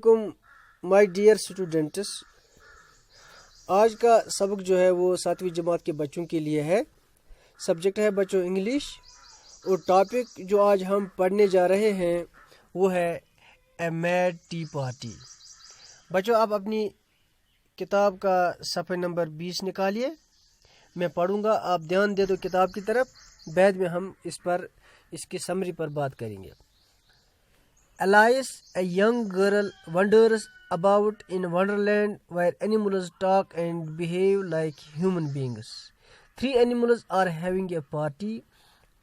علیکم my dear students. آج کا سبق جو ہے وہ 7ویں جماعت کے بچوں کے لیے ہے. سبجیکٹ ہے بچوں انگلش، اور ٹاپک جو آج ہم پڑھنے جا رہے ہیں وہ ہے اے میڈ ٹی پارٹی. بچوں آپ اپنی کتاب کا صفحہ نمبر 20 نکالیے. میں پڑھوں گا، آپ دھیان دے دو کتاب کی طرف. بعد میں ہم اس کی سمری پر بات کریں گے. Alice, a young girl, wanders about in Wonderland where animals talk and behave like human beings. 3 animals are having a party.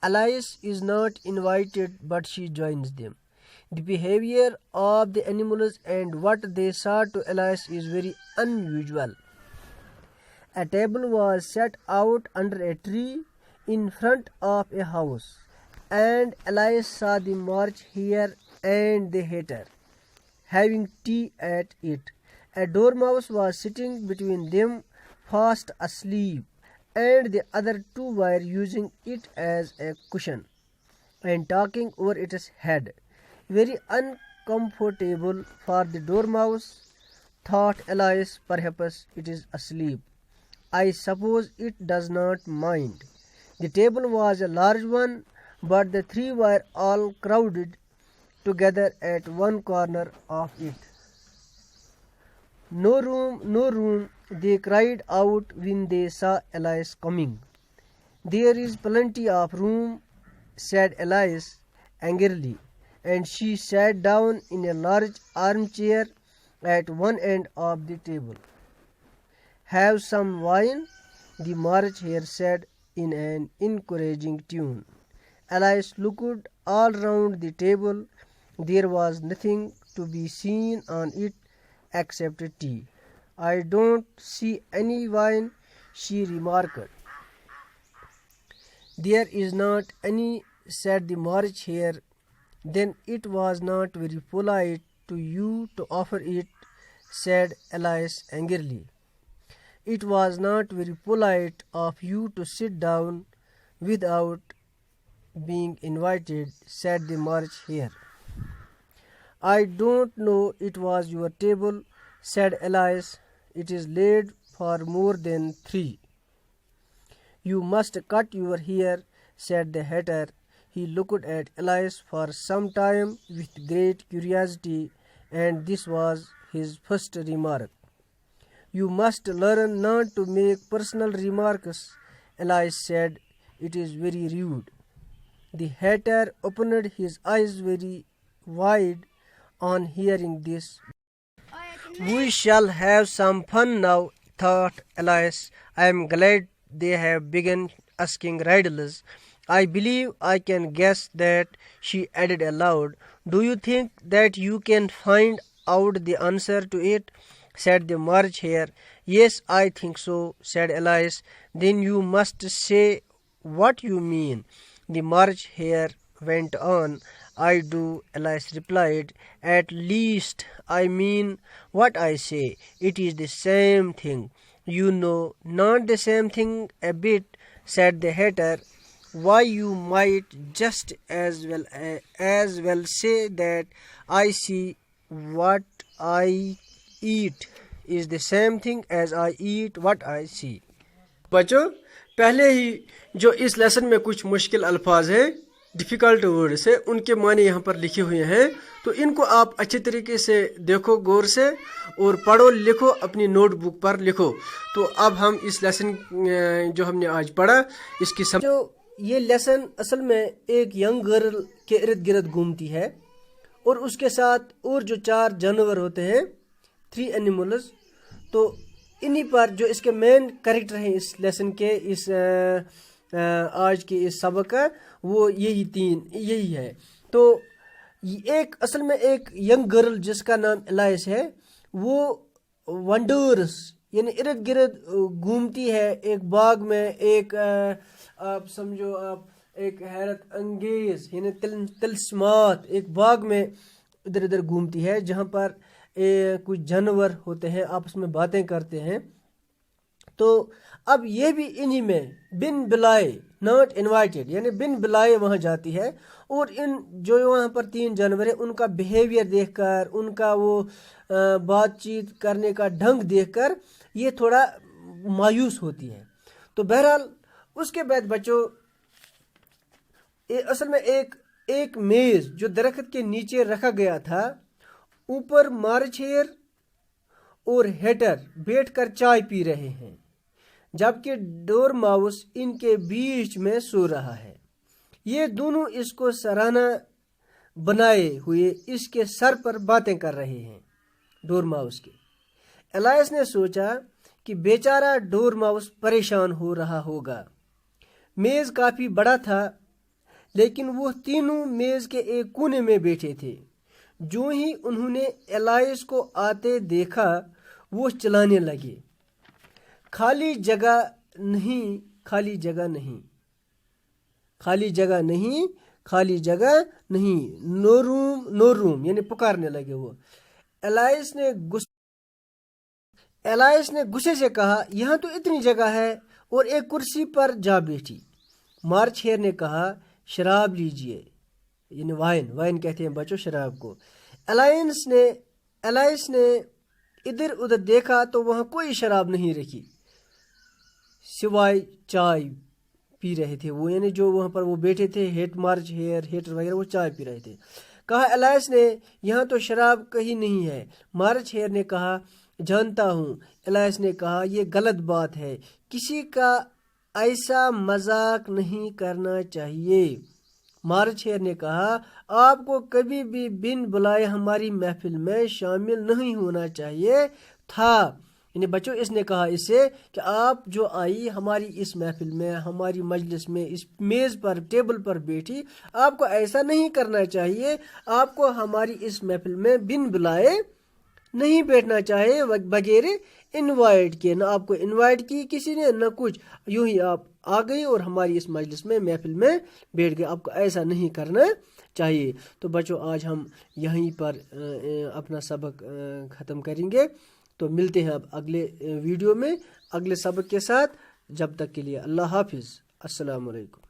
Alice is not invited, but she joins them. The behavior of the animals and what they saw to Alice is very unusual. A table was set out under a tree in front of a house, and Alice saw the march hare and the hatter having tea at it. A dormouse was sitting between them, fast asleep, and the other 2 were using it as a cushion and talking over its head. Very uncomfortable for the dormouse, thought Alice. Perhaps it is asleep. I suppose it does not mind. The table was a large one, but the 3 were all crowded together at one corner of it. No room, no room, they cried out when they saw Alice coming. There is plenty of room, said Alice angrily, and she sat down in a large armchair at one end of the table. Have some wine? The March Hare said in an encouraging tune. Alice looked all round the table. There was nothing to be seen on it except tea. I don't see any wine, she remarked. There is not any, said the March Hare. Then it was not very polite to you to offer it, said Alice angrily. It was not very polite of you to sit down without being invited, said the March Hare. I don't know it was your table, said Alice. It is laid for more than 3. You must cut your hair, said the hatter. He looked at Alice for some time with great curiosity, and this was his first remark. You must learn not to make personal remarks, Alice said. It is very rude. The hatter opened his eyes very wide on hearing this. We shall have some fun now, thought Alice. I am glad they have begun asking riddles. I believe I can guess that, she added aloud. Do you think that you can find out the answer to it? Said the March Hare. Yes, I think so, said Alice. Then you must say what you mean. The March Hare went on. I do, Alice replied. At least I mean what I say. It is the same thing. You know, not the same thing a bit, said the hatter. Why, you might just as well say that I see what I eat is the same thing as I eat what I see. بچوں پہلے ہی جو اس lesson میں کچھ مشکل الفاظ ہیں، difficult words ہیں، ان کے معنی یہاں پر لکھے ہوئے ہیں. تو ان کو آپ اچھے طریقے سے دیکھو غور سے، اور پڑھو لکھو، اپنی نوٹ بک پر لکھو. تو اب ہم اس لیسن جو ہم نے آج پڑھا اس کی جو یہ لیسن اصل میں ایک ینگ گرل کے ارد گرد گھومتی ہے، اور اس کے ساتھ اور جو 4 جانور ہوتے ہیں، 3 اینیملز. تو انہی پر جو اس کے مین کریکٹر ہیں اس لیسن کے، اس آج کے اس سبق کا، وہ یہی ہے. تو ایک اصل میں ایک ینگ گرل جس کا نام الائس ہے، وہ ونڈرس یعنی ارد گرد گھومتی ہے ایک باغ میں. ایک آپ سمجھو آپ ایک حیرت انگیز یعنی تلسمات ایک باغ میں ادھر ادھر گھومتی ہے، جہاں پر کچھ جانور ہوتے ہیں، آپس میں باتیں کرتے ہیں. تو اب یہ بھی انہی میں بن بلائے ناٹ انوائٹیڈ یعنی بن بلائے وہاں جاتی ہے، اور ان جو وہاں پر 3 جانور ہیں ان کا بیہیویئر دیکھ کر، ان کا وہ بات چیت کرنے کا ڈھنگ دیکھ کر یہ تھوڑا مایوس ہوتی ہے۔ تو بہرحال اس کے بعد بچوں اصل میں ایک میز جو درخت کے نیچے رکھا گیا تھا، اوپر مارچ ہیئر اور ہیٹر بیٹھ کر چائے پی رہے ہیں، جبکہ ڈور ماؤس ان کے بیچ میں سو رہا ہے۔ یہ دونوں اس کو سرانہ بنائے ہوئے اس کے سر پر باتیں کر رہے ہیں، ڈور ماؤس کے۔ ایلائس نے سوچا کہ بیچارہ ڈور ماؤس پریشان ہو رہا ہوگا۔ میز کافی بڑا تھا، لیکن وہ تینوں میز کے ایک کونے میں بیٹھے تھے۔ جو ہی انہوں نے ایلائس کو آتے دیکھا وہ چلانے لگے، خالی جگہ نہیں، خالی جگہ نہیں، خالی جگہ نہیں، خالی جگہ نہیں، نو روم، نو روم، یعنی پکارنے لگے وہ۔ ایلائس نے غصے سے کہا، یہاں تو اتنی جگہ ہے، اور ایک کرسی پر جا بیٹھی۔ مارچ ہیئر نے کہا، شراب لیجئے، یعنی وائن کہتے ہیں بچوں شراب کو۔ ایلائس نے ادھر ادھر دیکھا تو وہاں کوئی شراب نہیں رکھی، سوائے چائے پی رہے تھے وہ، یعنی جو وہاں پر وہ بیٹھے تھے مارچ ہیئر، ہیٹر وغیرہ، وہ چائے پی رہے تھے۔ کہا ایلائس نے، یہاں تو شراب کہیں نہیں ہے۔ مارچ ہیئر نے کہا، جانتا ہوں۔ ایلائس نے کہا، یہ غلط بات ہے، کسی کا ایسا مذاق نہیں کرنا چاہیے۔ مارچ ہیئر نے کہا، آپ کو کبھی بھی بن بلائے ہماری محفل میں شامل نہیں ہونا چاہیے تھا۔ یعنی بچوں اس نے کہا اس سے کہ آپ جو آئی ہماری اس محفل میں، ہماری مجلس میں، اس میز پر، ٹیبل پر بیٹھی، آپ کو ایسا نہیں کرنا چاہیے، آپ کو ہماری اس محفل میں بن بلائے نہیں بیٹھنا چاہیے بغیر انوائٹ کے۔ نہ آپ کو انوائٹ کی کسی نے، نہ کچھ، یوں ہی آپ آ گئی اور ہماری اس مجلس میں، محفل میں بیٹھ گئے، آپ کو ایسا نہیں کرنا چاہیے۔ تو بچوں آج ہم یہیں پر اپنا سبق ختم کریں گے، تو ملتے ہیں اب اگلے ویڈیو میں اگلے سبق کے ساتھ۔ جب تک کے لیے اللہ حافظ، السلام علیکم۔